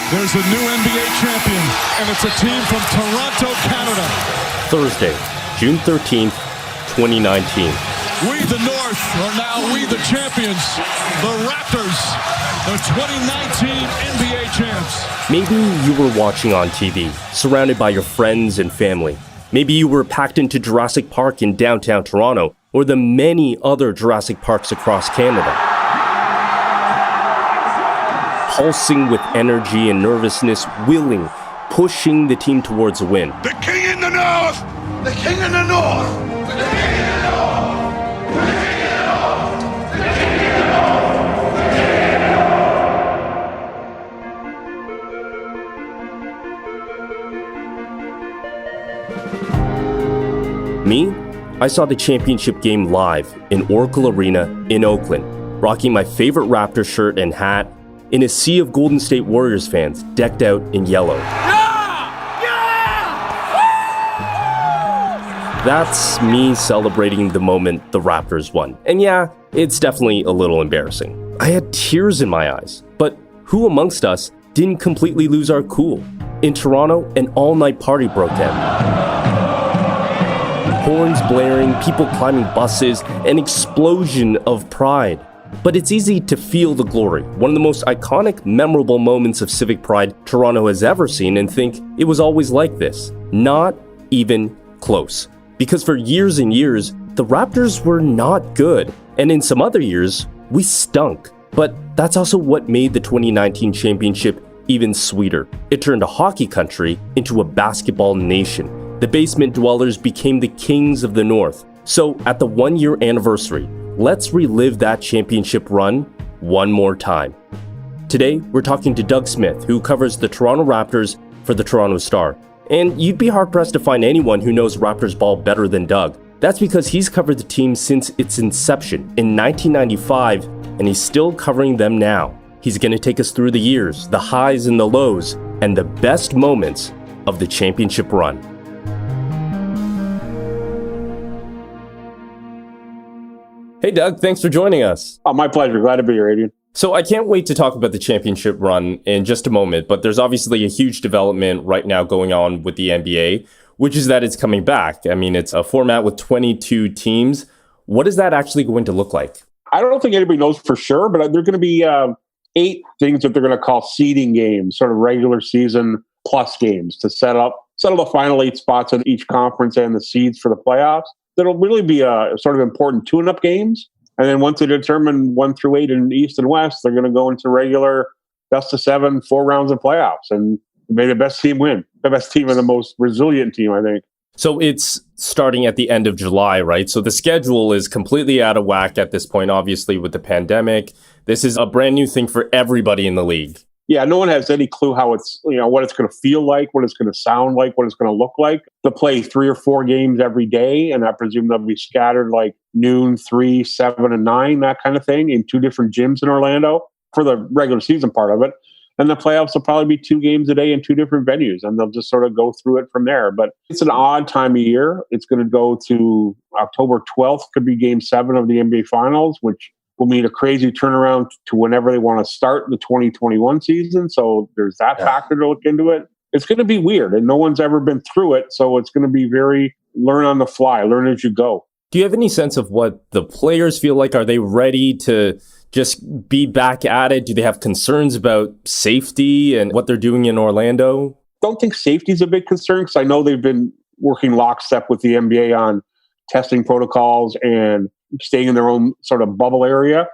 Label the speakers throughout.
Speaker 1: There's a new NBA champion, and it's a team from Toronto, Canada.
Speaker 2: Thursday, June 13th, 2019.
Speaker 1: We, the North, are now we, the champions. The Raptors, the 2019 NBA champs.
Speaker 2: Maybe you were watching on TV, surrounded by your friends and family. Maybe you were packed into Jurassic Park in downtown Toronto, or the many other Jurassic Parks across Canada. Pulsing with energy and nervousness, willing, pushing the team towards a win.
Speaker 3: The king in the north! The king in the north! The king in the north! The king in the north! The king in the north! The
Speaker 2: king in the north! Me? I saw the championship game live in Oracle Arena in Oakland, rocking my favorite Raptors shirt and hat, in a sea of Golden State Warriors fans decked out in yellow.
Speaker 3: Yeah! Yeah!
Speaker 2: That's me celebrating the moment the Raptors won. And yeah, it's definitely a little embarrassing. I had tears in my eyes. But who amongst us didn't completely lose our cool? In Toronto, an all-night party broke out. Horns blaring, people climbing buses, an explosion of pride. But it's easy to feel the glory, one of the most iconic, memorable moments of civic pride Toronto has ever seen, and think it was always like this. Not even close. Because for years and years, the Raptors were not good, and in some other years, we stunk. But that's also what made the 2019 championship even sweeter. It turned a hockey country into a basketball nation. The basement dwellers became the kings of the North. So at the 1-year anniversary, let's relive that championship run one more time. Today, we're talking to Doug Smith, who covers the Toronto Raptors for the Toronto Star. And you'd be hard-pressed to find anyone who knows Raptors ball better than Doug. That's because he's covered the team since its inception in 1995, and he's still covering them now. He's going to take us through the years, the highs and the lows, and the best moments of the championship run. Hey, Doug, thanks for joining us.
Speaker 4: Oh, my pleasure. Glad to be here, Adrian.
Speaker 2: So I can't wait to talk about the championship run in just a moment, but there's obviously a huge development right now going on with the NBA, which is that it's coming back. I mean, it's a format with 22 teams. What is that actually going to look like?
Speaker 4: I don't think anybody knows for sure, but there are going to be 8 things that they're going to call seeding games, sort of regular season plus games to settle the final 8 spots in each conference and the seeds for the playoffs. That'll really be a sort of important tune-up games. And then once they determine 1 through 8 in East and West, they're going to go into regular best of 7, 4 rounds of playoffs. And may the best team win. The best team and the most resilient team, I think.
Speaker 2: So it's starting at the end of July, right? So the schedule is completely out of whack at this point, obviously, with the pandemic. This is a brand new thing for everybody in the league.
Speaker 4: Yeah, no one has any clue how it's, what it's going to feel like, what it's going to sound like, what it's going to look like. They'll play 3 or 4 games every day, and I presume they'll be scattered like noon, 3, 7, and 9, that kind of thing, in 2 different gyms in Orlando for the regular season part of it. And the playoffs will probably be 2 games a day in 2 different venues, and they'll just sort of go through it from there. But it's an odd time of year. It's going to go to October 12th, could be Game 7 of the NBA Finals, which will mean a crazy turnaround to whenever they want to start the 2021 season. So there's that factor to look into it. It's going to be weird, and no one's ever been through it. So it's going to be very learn on the fly, learn as you go.
Speaker 2: Do you have any sense of what the players feel like? Are they ready to just be back at it? Do they have concerns about safety and what they're doing in Orlando?
Speaker 4: Don't think safety is a big concern, because I know they've been working lockstep with the NBA on testing protocols and staying in their own sort of bubble area.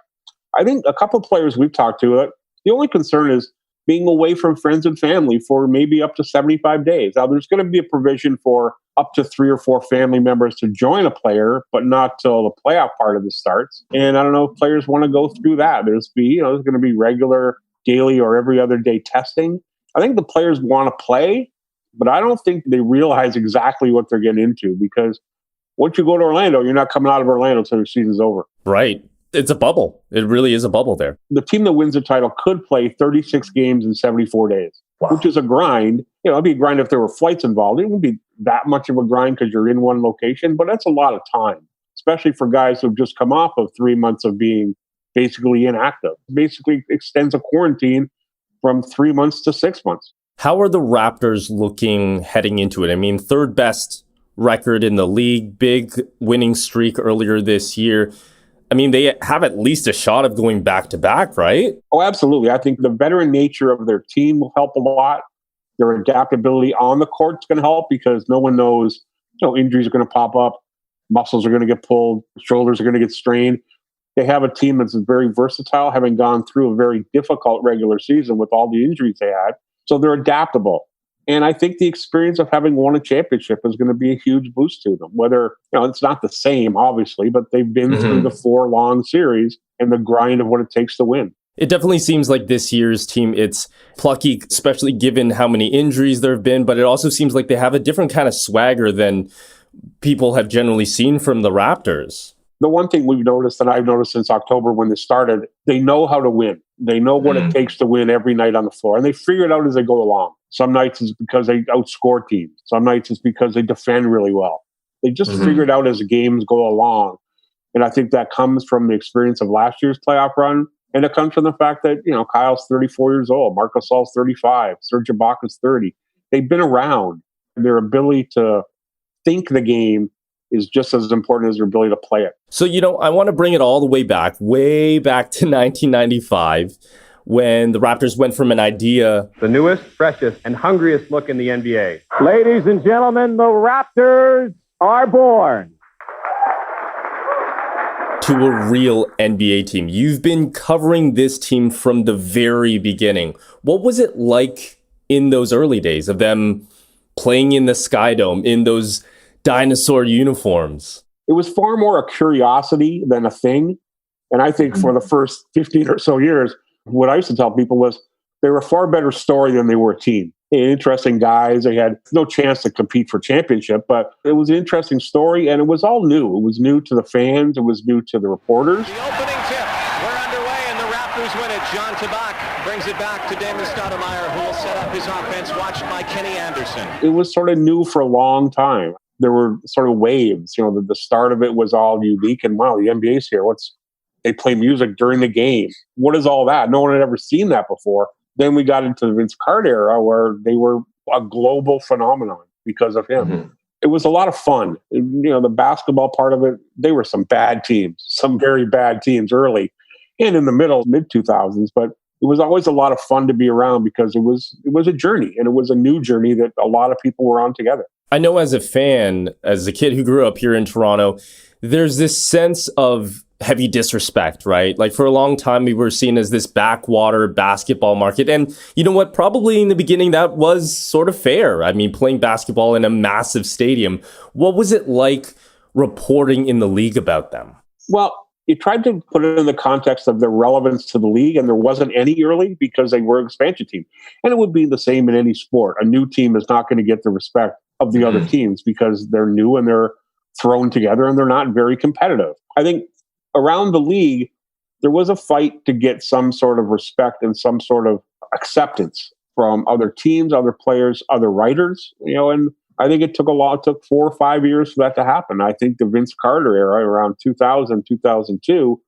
Speaker 4: I think a couple of players we've talked to, the only concern is being away from friends and family for maybe up to 75 days. Now, there's going to be a provision for up to 3 or 4 family members to join a player, but not till the playoff part of this starts. And I don't know if players want to go through that. There's going to be regular daily or every other day testing. I think the players want to play, but I don't think they realize exactly what they're getting into, because once you go to Orlando, you're not coming out of Orlando until the season's over.
Speaker 2: Right. It's a bubble. It really is a bubble there.
Speaker 4: The team that wins the title could play 36 games in 74 days, which is a grind. It'd be a grind if there were flights involved. It wouldn't be that much of a grind because you're in one location, but that's a lot of time, especially for guys who've just come off of 3 months of being basically inactive. Basically extends a quarantine from 3 months to 6 months.
Speaker 2: How are the Raptors looking heading into it? I mean, third best record in the league, big winning streak earlier this year. I mean, they have at least a shot of going back to back, right?
Speaker 4: Oh, absolutely. I think the veteran nature of their team will help a lot. Their adaptability on the court is going to help because no one knows, injuries are going to pop up, muscles are going to get pulled, shoulders are going to get strained. They have a team that's very versatile, having gone through a very difficult regular season with all the injuries they had. So they're adaptable. And I think the experience of having won a championship is going to be a huge boost to them. Whether, it's not the same, obviously, but they've been through the 4 long series and the grind of what it takes to win.
Speaker 2: It definitely seems like this year's team, it's plucky, especially given how many injuries there have been, but it also seems like they have a different kind of swagger than people have generally seen from the Raptors.
Speaker 4: The one thing we've noticed, and I've noticed since October when this started, they know how to win. They know what it takes to win every night on the floor, and they figure it out as they go along. Some nights it's because they outscore teams. Some nights it's because they defend really well. They just figure it out as the games go along. And I think that comes from the experience of last year's playoff run. And it comes from the fact that, Kyle's 34 years old, Marc Gasol's 35, Serge Ibaka's 30. They've been around. Their ability to think the game is just as important as their ability to play it.
Speaker 2: So, I want to bring it all the way back to 1995, when the Raptors went from an idea.
Speaker 5: The newest, freshest, and hungriest look in the NBA.
Speaker 6: Ladies and gentlemen, the Raptors are born.
Speaker 2: To a real NBA team. You've been covering this team from the very beginning. What was it like in those early days of them playing in the Sky Dome, in those dinosaur uniforms?
Speaker 4: It was far more a curiosity than a thing. And I think for the first 15 or so years, what I used to tell people was they were a far better story than they were a team. Interesting guys. They had no chance to compete for championship, but it was an interesting story, and it was all new. It was new to the fans. It was new to the reporters.
Speaker 7: The opening tip. We're underway, and the Raptors win it. John Tabak brings it back to Damon Stoudemire, who will set up his offense, watched by Kenny Anderson.
Speaker 4: It was sort of new for a long time. There were sort of waves. The start of it was all unique, and wow, the NBA's here. They play music during the game. What is all that? No one had ever seen that before. Then we got into the Vince Carter era where they were a global phenomenon because of him. It was a lot of fun. The basketball part of it, they were some bad teams, some very bad teams early and in the mid-2000s. But it was always a lot of fun to be around because it was a journey, and it was a new journey that a lot of people were on together.
Speaker 2: I know as a fan, as a kid who grew up here in Toronto, there's this sense of heavy disrespect, right? Like for a long time, we were seen as this backwater basketball market. And you know what? Probably in the beginning, that was sort of fair. I mean, playing basketball in a massive stadium. What was it like reporting in the league about them?
Speaker 4: Well, you tried to put it in the context of their relevance to the league, and there wasn't any early because they were an expansion team. And it would be the same in any sport. A new team is not going to get the respect of the other teams because they're new and they're thrown together and they're not very competitive. I think around the league, there was a fight to get some sort of respect and some sort of acceptance from other teams, other players, other writers, and I think it took 4 or 5 years for that to happen. I think the Vince Carter era around 2000, 2002,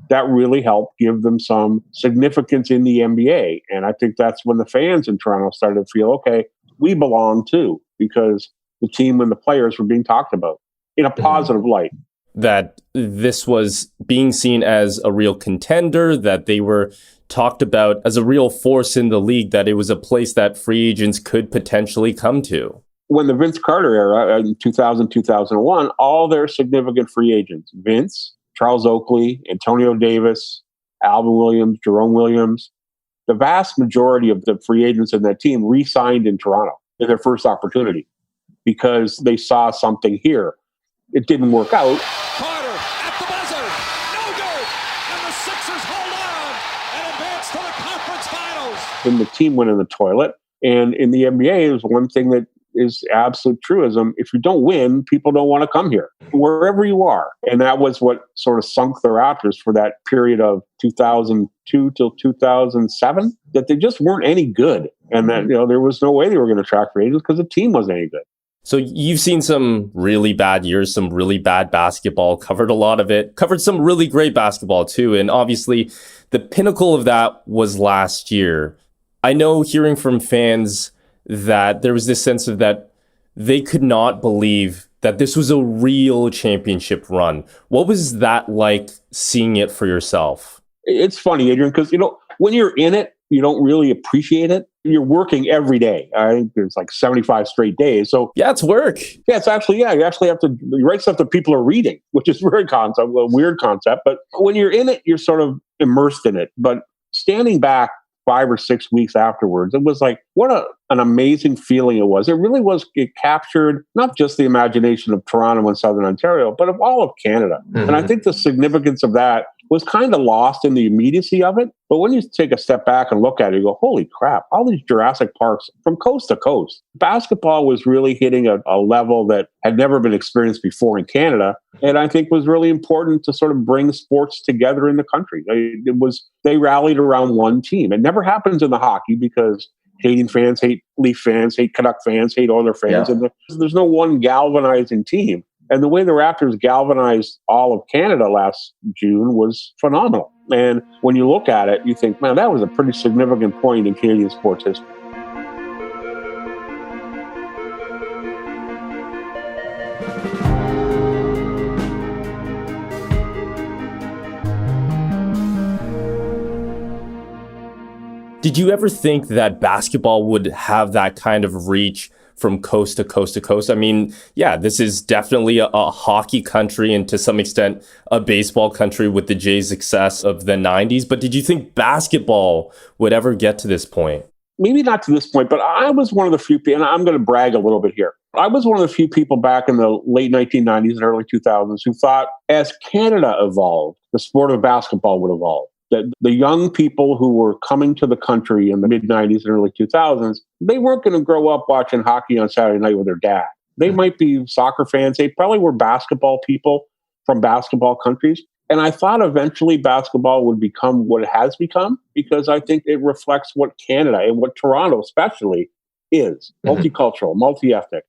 Speaker 4: that really helped give them some significance in the NBA. And I think that's when the fans in Toronto started to feel, okay, we belong too, because the team and the players were being talked about in a positive light.
Speaker 2: That this was being seen as a real contender, that they were talked about as a real force in the league, that it was a place that free agents could potentially come to.
Speaker 4: When the Vince Carter era in 2000, 2001, all their significant free agents, Vince, Charles Oakley, Antonio Davis, Alvin Williams, Jerome Williams, the vast majority of the free agents in that team re-signed in Toronto in their first opportunity because they saw something here. It didn't work out.
Speaker 1: Carter at the buzzer. No good. And the Sixers hold on and advance to the conference finals.
Speaker 4: Then the team went in the toilet. And in the NBA, there's one thing that is absolute truism. If you don't win, people don't want to come here, wherever you are. And that was what sort of sunk the Raptors for that period of 2002 till 2007, that they just weren't any good. And that, there was no way they were going to attract free agents because the team wasn't any good.
Speaker 2: So you've seen some really bad years, some really bad basketball, covered a lot of it, covered some really great basketball too. And obviously the pinnacle of that was last year. I know hearing from fans that there was this sense of that they could not believe that this was a real championship run. What was that like seeing it for yourself?
Speaker 4: It's funny, Adrian, because, when you're in it, you don't really appreciate it. You're working every day. I think there's like 75 straight days. So
Speaker 2: Yeah, it's work.
Speaker 4: yeah, it's actually, you actually have to write stuff that people are reading, which is a weird concept. But when you're in it, you're sort of immersed in it. But standing back 5 or 6 weeks afterwards, it was like, what an amazing feeling it was. It really was. It captured not just the imagination of Toronto and Southern Ontario, but of all of Canada. Mm-hmm. And I think the significance of that was kind of lost in the immediacy of it. But when you take a step back and look at it, you go, holy crap, all these Jurassic Parks from coast to coast. Basketball was really hitting a level that had never been experienced before in Canada. And I think was really important to sort of bring sports together in the country. They rallied around one team. It never happens in the hockey because Canadian fans hate Leaf fans, hate Canuck fans, hate Oiler fans. Yeah. And there's no one galvanizing team. And the way the Raptors galvanized all of Canada last June was phenomenal. And when you look at it, you think, man, that was a pretty significant point in Canadian sports history.
Speaker 2: Did you ever think that basketball would have that kind of reach from coast to coast to coast? I mean, yeah, this is definitely a hockey country and to some extent a baseball country with the Jays' success of the 90s. But did you think basketball would ever get to this point?
Speaker 4: Maybe not to this point, but I was one of the few people, and I'm going to brag a little bit here. I was one of the few people back in the late 1990s and early 2000s who thought as Canada evolved, the sport of basketball would evolve. That the young people who were coming to the country in the mid-90s and early 2000s, they weren't going to grow up watching hockey on Saturday night with their dad. They might be soccer fans. They probably were basketball people from basketball countries. And I thought eventually basketball would become what it has become because I think it reflects what Canada and what Toronto especially is. Multicultural, multi-ethnic,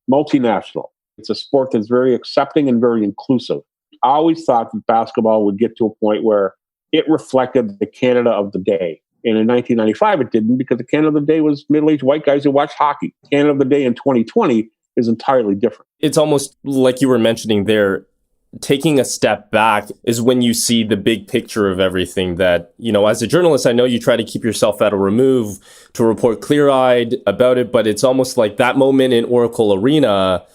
Speaker 4: multinational. It's a sport that's very accepting and very inclusive. I always thought that basketball would get to a point where it reflected the Canada of the day. And in 1995, it didn't because the Canada of the day was middle-aged white guys who watched hockey. Canada of the day in 2020 is entirely different.
Speaker 2: It's almost like you were mentioning there, taking a step back is when you see the big picture of everything that, as a journalist, I know you try to keep yourself at a remove to report clear-eyed about it, but it's almost like that moment in Oracle Arena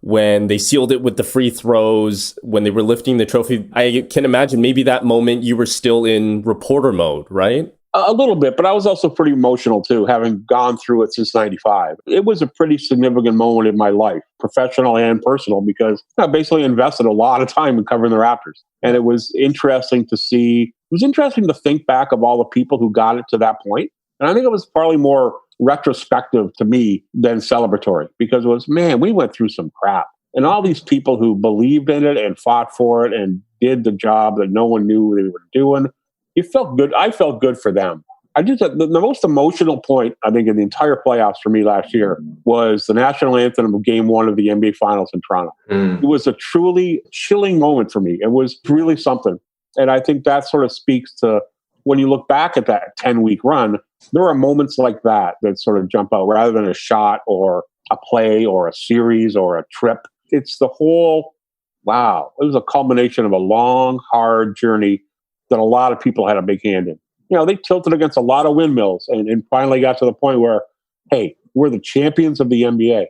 Speaker 2: when they sealed it with the free throws, when they were lifting the trophy. I can imagine maybe that moment you were still in reporter mode, right?
Speaker 4: A little bit, but I was also pretty emotional too, having gone through it since 95. It was a pretty significant moment in my life, professional and personal, because I basically invested a lot of time in covering the Raptors. And it was interesting to see, it was interesting to think back of all the people who got it to that point. And I think it was probably more retrospective to me than celebratory because it was, man, we went through some crap. And all these people who believed in it and fought for it and did the job that no one knew they were doing, it felt good. I felt good for them. The most emotional point, I think, in the entire playoffs for me last year was the national anthem of Game 1 of the NBA Finals in Toronto. It was a truly chilling moment for me. It was really something. And I think that sort of speaks to when you look back at that 10-week run, there are moments like that sort of jump out rather than a shot or a play or a series or a trip. It's the whole, wow, it was a culmination of a long, hard journey that a lot of people had a big hand in. They tilted against a lot of windmills and finally got to the point where, hey, we're the champions of the NBA.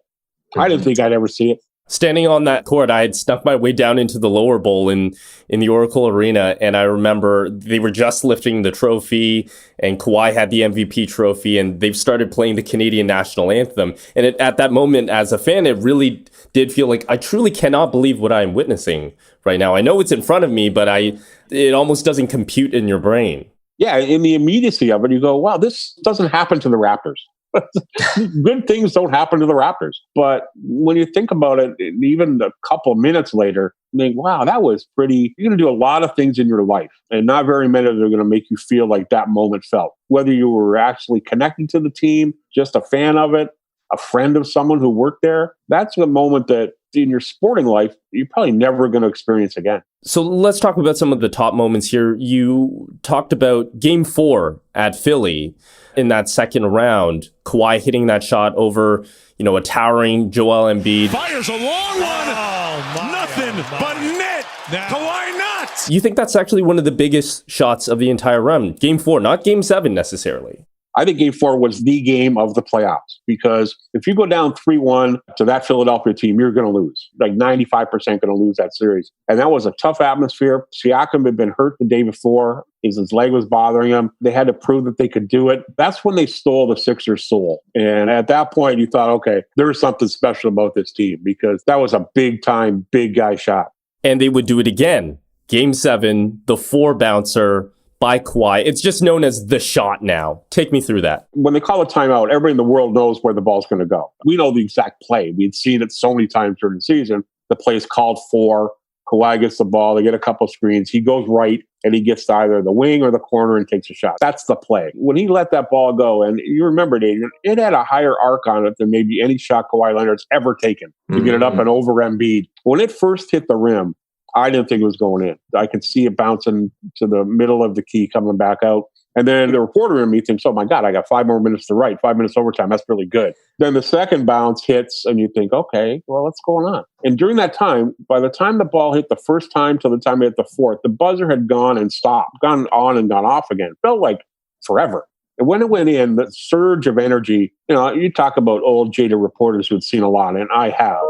Speaker 4: I didn't think I'd ever see it.
Speaker 2: Standing on that court, I had snuck my way down into the lower bowl in the Oracle Arena, and I remember they were just lifting the trophy, and Kawhi had the MVP trophy, and they've started playing the Canadian national anthem. And at that moment, as a fan, it really did feel like I truly cannot believe what I'm witnessing right now. I know it's in front of me, but it almost doesn't compute in your brain.
Speaker 4: Yeah, in the immediacy of it, you go, wow, this doesn't happen to the Raptors. Good things don't happen to the Raptors. But when you think about it, even a couple of minutes later, you think, wow, that was pretty. You're going to do a lot of things in your life, and not very many of them are going to make you feel like that moment felt. Whether you were actually connected to the team, just a fan of it, a friend of someone who worked there, that's the moment that in your sporting life, you're probably never going to experience again.
Speaker 2: So let's talk about some of the top moments here. You talked about Game 4 at Philly in that second round. Kawhi hitting that shot over, a towering Joel Embiid.
Speaker 1: Fires a long one. Nothing but net. Kawhi not.
Speaker 2: You think that's actually one of the biggest shots of the entire round? Game 4, not Game 7 necessarily.
Speaker 4: I think Game 4 was the game of the playoffs, because if you go down 3-1 to that Philadelphia team, you're going to lose. Like 95% going to lose that series. And that was a tough atmosphere. Siakam had been hurt the day before. His leg was bothering him. They had to prove that they could do it. That's when they stole the Sixers' soul. And at that point, you thought, okay, there's something special about this team, because that was a big-time, big guy shot.
Speaker 2: And they would do it again. Game 7, the 4-bouncer by Kawhi. It's just known as the shot now. Take me through that.
Speaker 4: When they call a timeout, everybody in the world knows where the ball's going to go. We know the exact play. We'd seen it so many times during the season. The play is called for. Kawhi gets the ball. They get a couple screens. He goes right, and he gets to either the wing or the corner and takes a shot. That's the play. When he let that ball go, and you remember, Adrian, it had a higher arc on it than maybe any shot Kawhi Leonard's ever taken to get it up and over Embiid. When it first hit the rim, I didn't think it was going in. I could see it bouncing to the middle of the key, coming back out. And then the reporter in me thinks, oh my God, I got 5 more minutes to write, 5 minutes overtime. That's really good. Then the second bounce hits and you think, okay, well, what's going on? And during that time, by the time the ball hit the first time till the time it hit the fourth, the buzzer had gone and stopped, gone on and gone off again. It felt like forever. And when it went in, the surge of energy, you talk about old jaded reporters who had seen a lot, and I have.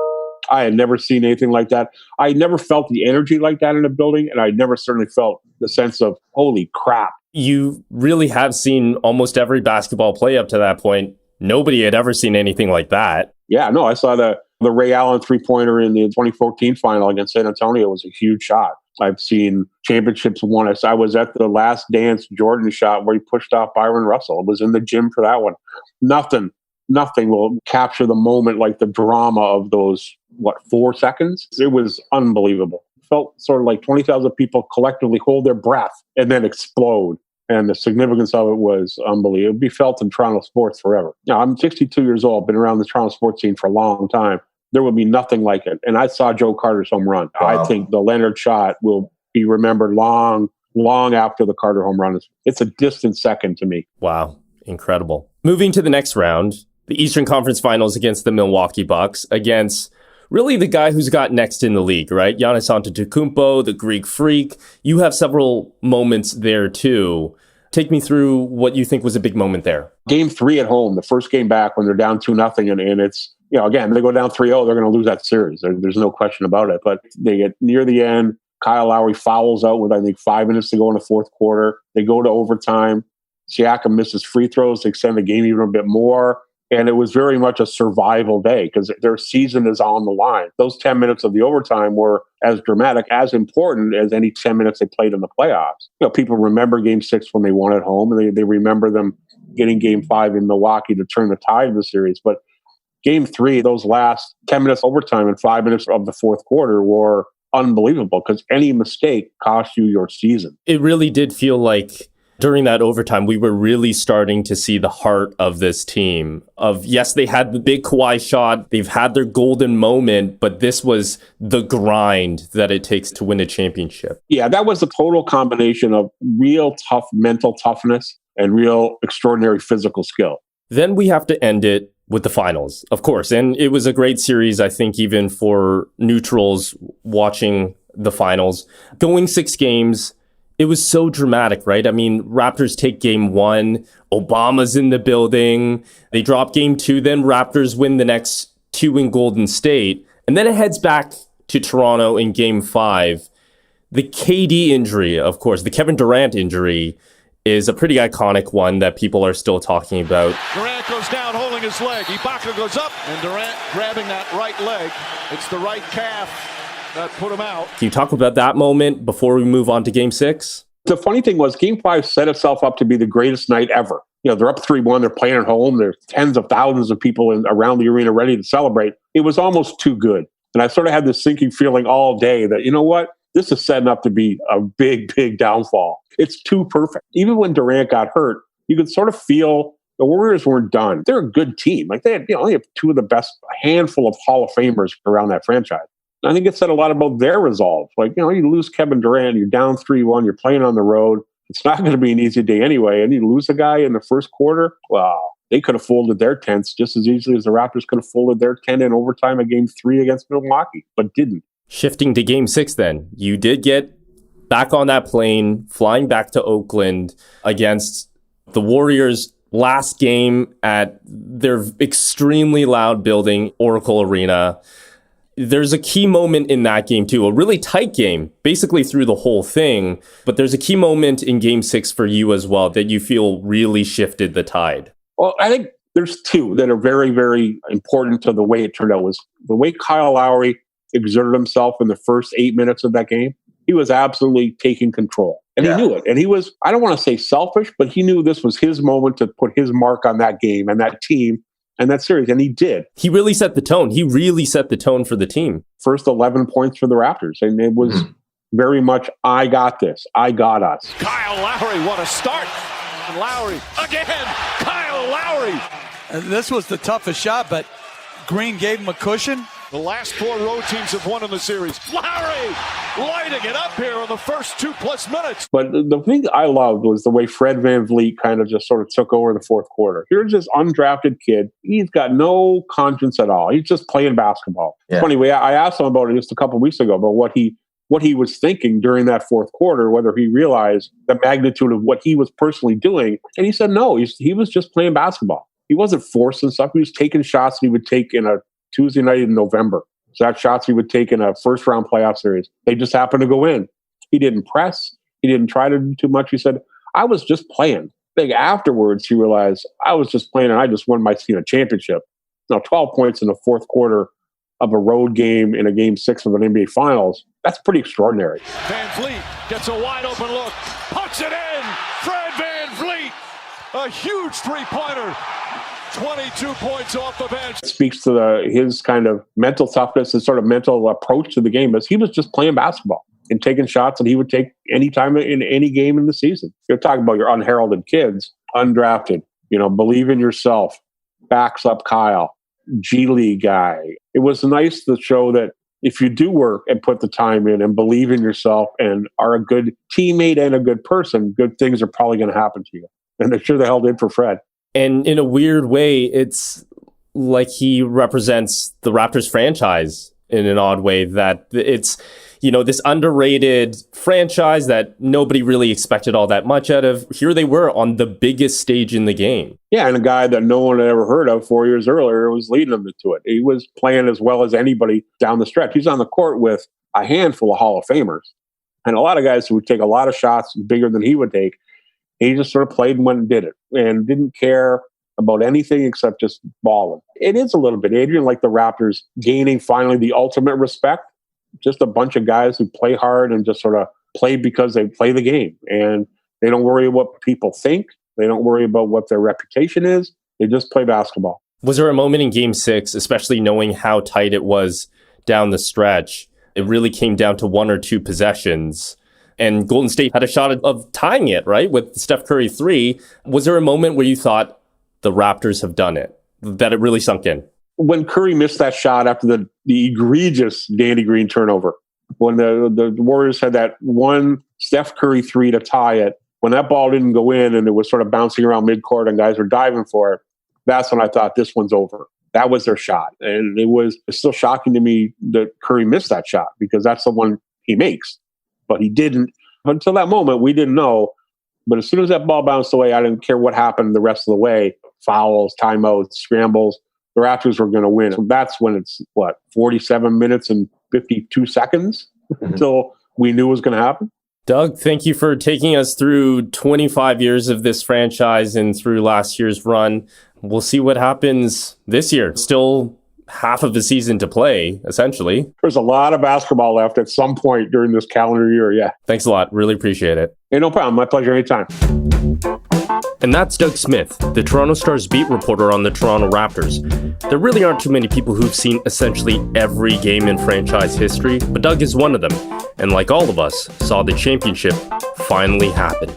Speaker 4: I had never seen anything like that. I had never felt the energy like that in a building, and I never certainly felt the sense of, holy crap.
Speaker 2: You really have seen almost every basketball play up to that point. Nobody had ever seen anything like that.
Speaker 4: Yeah, no, I saw the Ray Allen three-pointer in the 2014 final against San Antonio. It was a huge shot. I've seen championships won. I was at the Last Dance Jordan shot where he pushed off Byron Russell. I was in the gym for that one. Nothing will capture the moment like the drama of those, 4 seconds? It was unbelievable. It felt sort of like 20,000 people collectively hold their breath and then explode. And the significance of it was unbelievable. It would be felt in Toronto sports forever. Now, I'm 62 years old, been around the Toronto sports scene for a long time. There will be nothing like it. And I saw Joe Carter's home run. Wow. I think the Leonard shot will be remembered long after the Carter home run. It's a distant second to me.
Speaker 2: Wow. Incredible. Moving to the next round, the Eastern Conference Finals against the Milwaukee Bucks, against really the guy who's got next in the league, right? Giannis Antetokounmpo, the Greek Freak. You have several moments there too. Take me through what you think was a big moment there.
Speaker 4: Game 3 at home, the first game back when they're down 2-0, and it's, again, they go down 3-0, they're going to lose that series. There's no question about it. But they get near the end. Kyle Lowry fouls out with, I think, 5 minutes to go in the fourth quarter. They go to overtime. Siakam misses free throws to extend the game even a bit more. And it was very much a survival day because their season is on the line. Those 10 minutes of the overtime were as dramatic, as important as any 10 minutes they played in the playoffs. People remember Game 6 when they won at home, and they remember them getting Game 5 in Milwaukee to turn the tide of the series. But Game 3, those last 10 minutes overtime and 5 minutes of the fourth quarter were unbelievable because any mistake cost you your season.
Speaker 2: It really did feel like during that overtime, we were really starting to see the heart of this team. Yes, they had the big Kawhi shot. They've had their golden moment, but this was the grind that it takes to win a championship.
Speaker 4: Yeah, that was a total combination of real tough mental toughness and real extraordinary physical skill.
Speaker 2: Then we have to end it with the finals, of course. And it was a great series, I think, even for neutrals watching the finals. Going 6 games, it was so dramatic, right? I mean, Raptors take Game 1, Obama's in the building, they drop Game 2, then Raptors win the next 2 in Golden State, and then it heads back to Toronto in Game 5. The KD injury, of course, the Kevin Durant injury, is a pretty iconic one that people are still talking about.
Speaker 1: Durant goes down holding his leg. Ibaka goes up, and Durant grabbing that right leg. It's the right calf that put him out.
Speaker 2: Can you talk about that moment before we move on to Game 6?
Speaker 4: The funny thing was Game 5 set itself up to be the greatest night ever. They're up 3-1, they're playing at home, there's tens of thousands of people around the arena ready to celebrate. It was almost too good. And I sort of had this sinking feeling all day that, you know what? This is setting up to be a big, big downfall. It's too perfect. Even when Durant got hurt, you could sort of feel The Warriors weren't done. They're a good team. Like they had, only have two of the best, a handful of Hall of Famers around that franchise. And I think it said a lot about their resolve. Like, you lose Kevin Durant, you're down 3-1, you're playing on the road. It's not going to be an easy day anyway. And you lose a guy in the first quarter. Wow. They could have folded their tents just as easily as the Raptors could have folded their 10 in overtime at Game 3 against Milwaukee, but didn't.
Speaker 2: Shifting to Game 6 then, you did get back on that plane, flying back to Oakland against the Warriors' last game at their extremely loud building, Oracle Arena. There's a key moment in that game too, a really tight game, basically through the whole thing. But there's a key moment in Game 6 for you as well that you feel really shifted the tide.
Speaker 4: Well, I think there's two that are very, very important to the way it turned out. Was the way Kyle Lowry exerted himself in the first 8 minutes of that game. He was absolutely taking control. And he knew it. And he was, I don't want to say selfish, but he knew this was his moment to put his mark on that game and that team and that series. And he did.
Speaker 2: He really set the tone. He really set the tone for the team.
Speaker 4: First 11 points for the Raptors. And it was very much, I got this. I got us.
Speaker 1: Kyle Lowry, what a start. And Lowry again. Kyle Lowry.
Speaker 8: And this was the toughest shot, but Green gave him a cushion.
Speaker 1: The last 4 road teams have won in the series. Lowry lighting it up here in the first 2+ minutes.
Speaker 4: But the thing I loved was the way Fred VanVleet kind of just sort of took over the fourth quarter. Here's this undrafted kid. He's got no conscience at all. He's just playing basketball. Yeah. Funny way, I asked him about it just a couple of weeks ago about what he was thinking during that fourth quarter, whether he realized the magnitude of what he was personally doing. And he said no, he was just playing basketball. He wasn't forcing stuff. He was taking shots that he would take in a Tuesday night in November. So that shots he would take in a first-round playoff series. They just happened to go in. He didn't press. He didn't try to do too much. He said, I was just playing. I think afterwards he realized, I was just playing and I just won my team a championship. Now, 12 points in the fourth quarter of a road game in a Game 6 of an NBA Finals, that's pretty extraordinary.
Speaker 1: VanVleet gets a wide-open look. Puts it in. Fred VanVleet. A huge three-pointer. 22 points off the bench.
Speaker 4: It speaks to his kind of mental toughness and sort of mental approach to the game. As he was just playing basketball and taking shots that he would take any time in any game in the season. You're talking about your unheralded kids, undrafted, believe in yourself, backs up Kyle, G League guy. It was nice to show that if you do work and put the time in and believe in yourself and are a good teammate and a good person, good things are probably going to happen to you. And they sure the hell did for Fred.
Speaker 2: And in a weird way, it's like he represents the Raptors franchise in an odd way, that it's, this underrated franchise that nobody really expected all that much out of. Here they were on the biggest stage in the game.
Speaker 4: Yeah, and a guy that no one had ever heard of 4 years earlier was leading them to it. He was playing as well as anybody down the stretch. He's on the court with a handful of Hall of Famers and a lot of guys who would take a lot of shots bigger than he would take. He just sort of played and went and did it and didn't care about anything except just balling. It is a little bit, Adrian, like the Raptors gaining finally the ultimate respect. Just a bunch of guys who play hard and just sort of play because they play the game. And they don't worry what people think. They don't worry about what their reputation is. They just play basketball.
Speaker 2: Was there a moment in Game 6, especially knowing how tight it was down the stretch, it really came down to 1 or 2 possessions, and Golden State had a shot of tying it, right, with Steph Curry 3. Was there a moment where you thought the Raptors have done it, that it really sunk in?
Speaker 4: When Curry missed that shot after the egregious Danny Green turnover, when the Warriors had that one Steph Curry 3 to tie it, when that ball didn't go in and it was sort of bouncing around midcourt and guys were diving for it, that's when I thought this one's over. That was their shot. And it's still shocking to me that Curry missed that shot because that's the one he makes. But he didn't. Until that moment, we didn't know. But as soon as that ball bounced away, I didn't care what happened the rest of the way. Fouls, timeouts, scrambles. The Raptors were going to win. So that's when it's, 47 minutes and 52 seconds until we knew it was going to happen.
Speaker 2: Doug, thank you for taking us through 25 years of this franchise and through last year's run. We'll see what happens this year. Still half of the season to play, essentially.
Speaker 4: There's a lot of basketball left at some point during this calendar year, yeah.
Speaker 2: Thanks a lot. Really appreciate it.
Speaker 4: Hey, no problem. My pleasure anytime.
Speaker 2: And that's Doug Smith, the Toronto Star's beat reporter on the Toronto Raptors. There really aren't too many people who've seen essentially every game in franchise history, but Doug is one of them. And like all of us, saw the championship finally happen.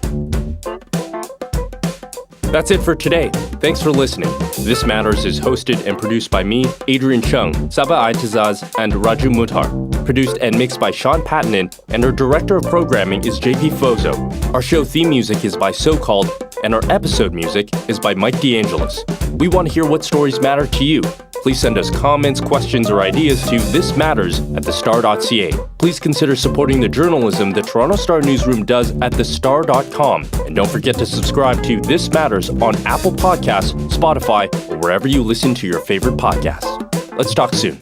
Speaker 2: That's it for today. Thanks for listening. This Matters is hosted and produced by me, Adrian Cheung, Saba Aitazaz, and Raju Mutar. Produced and mixed by Sean Pattinen, and our director of programming is JP Fozo. Our show theme music is by So Called, and our episode music is by Mike DeAngelis. We want to hear what stories matter to you. Please send us comments, questions, or ideas to thismatters@thestar.ca. Please consider supporting the journalism the Toronto Star newsroom does at thestar.com. And don't forget to subscribe to This Matters on Apple Podcasts, Spotify, or wherever you listen to your favorite podcasts. Let's talk soon.